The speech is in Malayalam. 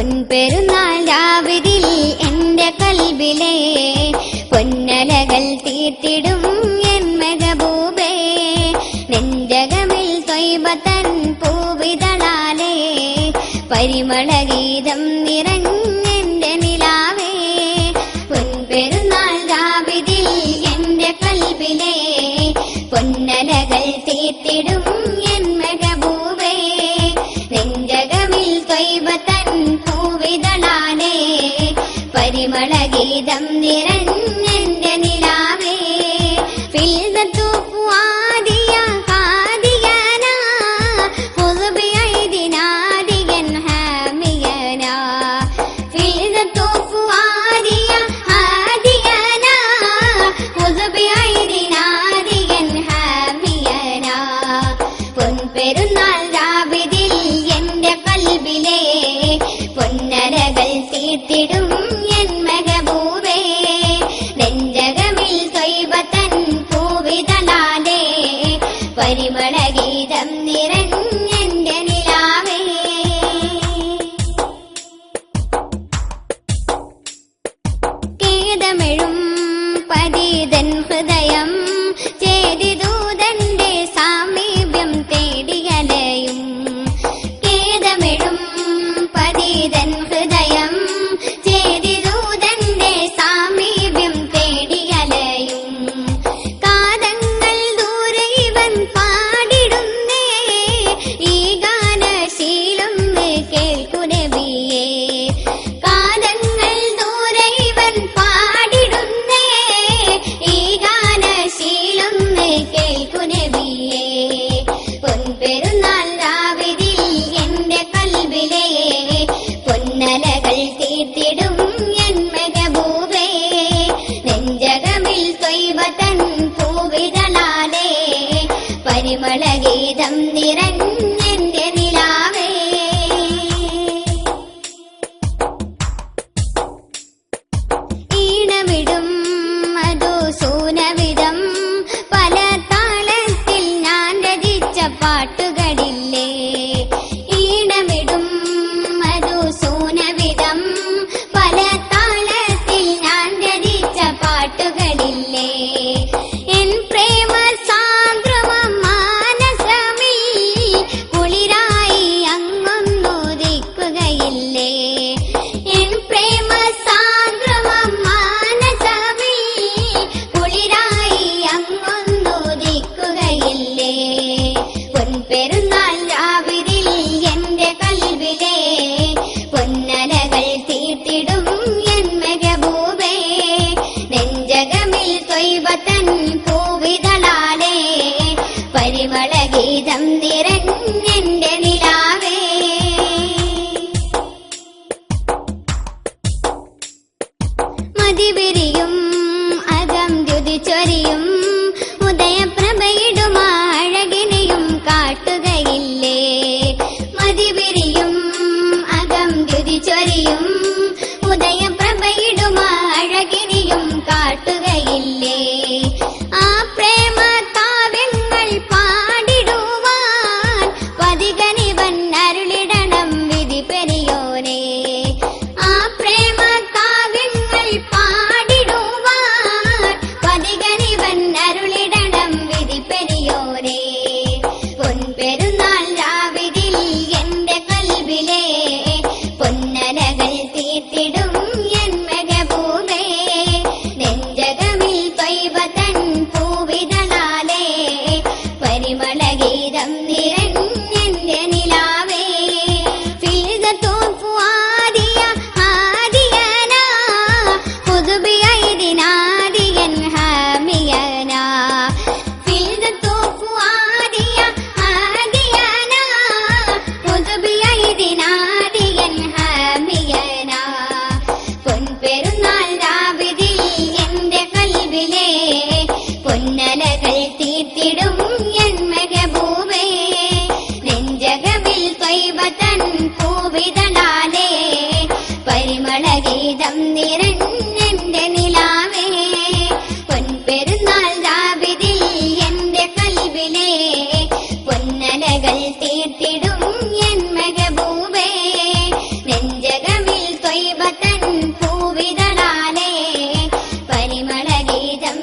പൊൻപെരുന്നാൾ രാവിതിൽ എന്റെ കൽബിലെ പൊന്നലകൾ തീർത്തിടും എൻ മെഹബൂബേ. നെഞ്ചകമിൽ ത്വയ്ബത്തൻ പൂവിതളാലേ പരിമളഗീതം നിറഞ്ഞെന്റെ നിലാവേ. പൊൻപെരുന്നാൾ രാവിതിൽ എന്റെ കൽബിലെ പൊന്നലകൾ തീർത്തിടും എൻ മെഹബൂബേ. നെഞ്ചകമിൽ ത്വയ്ബത്തൻ പൂവിതളാലേ പരിമളഗീതം നിറഞ്ഞെന്റെ നിലാവേ. ഫിൽദത്തു ഫുആദിയ ഹാദിയനാ ഖുദ് ബിഐദിനാ ദിഗൻ ഹാമിയനാ. ഫിൽദത്തു ഫുആദിയ ഹാദിയനാ ഖുദ് ബിഐദിനാ ദിഗൻ ഹാമിയനാ. പൊൻപെരുന്നാൾ രാവിതിൽ എന്റെ കൽബിലെ പൊന്നലകൾ തീർത്തിടും എൻ മെഹബൂബേ. നെഞ്ചകമിൽ ത്വയ്ബത്തൻ പൂവിതളാലേ പരിമളഗീതം നിറഞ്ഞെന്റെ നിലാവേ. കേദമെഴും പരീതൻ ഹൃദയം ചേതിദൂതന്റെ സാമീപ്യം തേടിയലയും. കേദമെഴും പരീതൻ ഹൃദയം ചേതിദൂതന്റെ സാമീപ്യം തേടിയലയും. കാതങ്ങൾ ദൂരെ ഇവൻ പാടിടുന്നേ ഈ ഗാനശീലൊന്ന് കേൾക്കു നബിയേ. കാതങ്ങൾ ദൂരെ ഇവൻ പാടിടുന്നേ ഈ ഗാനശീലൊന്ന് കേൾക്കു നബിയേ. പൊൻപെരുന്നാൾ രാവിതിൽ എന്റെ കൽബിലെ പൊന്നലകൾ തീർത്തിടും എൻ മെഹബൂബേ. നെഞ്ചകമിൽ ത്വയ്ബത്തൻ പൂവിതളാലേ പരിമളഗീതം നിറഞ്ഞെന്റെ നിലാവേ. ഈണമിടും മധുസൂനവിധം പല താളത്തിൽ ഞാൻ രചിച്ച പാട്ടുകളില്ലേ. ഈണമിടും മധുസൂനവിധം പല താളത്തിൽ ഞാൻ രചിച്ച പാട്ടുകളില്ലേ. എൻ പ്രേമ സാന്ദ്രമം മാനസമിൽ കുളിരായി അങ്ങൊന്നുദിക്കുകയില്ലേ. എൻ പ്രേമ സാന്ദ്രമം മാനസമിൽ കുളിരായി അങ്ങൊന്നുദിക്കുകയില്ലേ. പൊൻപെരുന്നാൾ രാവിതിൽ എന്റെ കൽബിലെ പൊന്നലകൾ തീർത്തിടും എൻ മെഹബൂബേ. നെഞ്ചകമിൽ ത്വയ്ബത്തൻ പൂവിതളാലേ പരിമളഗീതം നിറഞ്ഞെന്റെ നിലാവേ. മതിവിരിയും അകം ദ്യുതിച്ചൊരിയും ഉദയപ്രഭയിടും അഴകിനെയും കാട്ടുകയില്ലേ. മതിവിരിയും അകം ദ്യുതിച്ചൊരിയും ഉദയപ്രഭയിടും അഴകിനെയും കാട്ടുകയില്ലേ. ആ പ്രേമ കാവ്യങ്ങൾ പാടിടുവാൻ പതികനിവൻ അരുളിടണം വിധി പെരിയോനെ. ആ പ്രേമ കാവ്യങ്ങൾ പാടിടുവാൻ പതികനിവൻ അരുളിടണം വിധി പെരിയോനെ. പൊൻപെരുന്നാൾ രാവിതിൽ എന്റെ കൽബിലെ പൊന്നലകൾ തീർത്തിടും എൻ മെഹബൂബേ. നെഞ്ചകമിൽ ത്വയ്ബത്തൻ പൂവിതളാലേ പരിമളഗീതം നിറഞ്ഞെന്റെ നിലാവേ. ഫിൽദത്തു ഫുആദിയ ഹാദിയനാ ഖുദ് ബിഐദിനാ ദിഗൻ ഹാമിയനാ. ഫിൽദത്തു ഫുആദിയ ഹാദിയനാ ഖുദ് ബിഐദിനാ ദിഗൻ ഹാമിയനാ. പൊൻപെരുന്നാൾ രാവിതിൽ എന്റെ കൽബിലെ പൊന്നലകൾ തീർത്തിടും എൻ മെഹബൂബേ. നെഞ്ചകമിൽ ത്വയ്ബത്തൻ പൂവിതളാലേ പരിമളഗീതം നിറഞ്ഞെന്റെ നിലാവേ. പൊൻപെരുന്നാൾ രാവിതിൽ എന്റെ കൽബിലെ പൊന്നലകൾ തീർത്തിടും എൻ മെഹബൂബേ. നെഞ്ചകം ഗീതം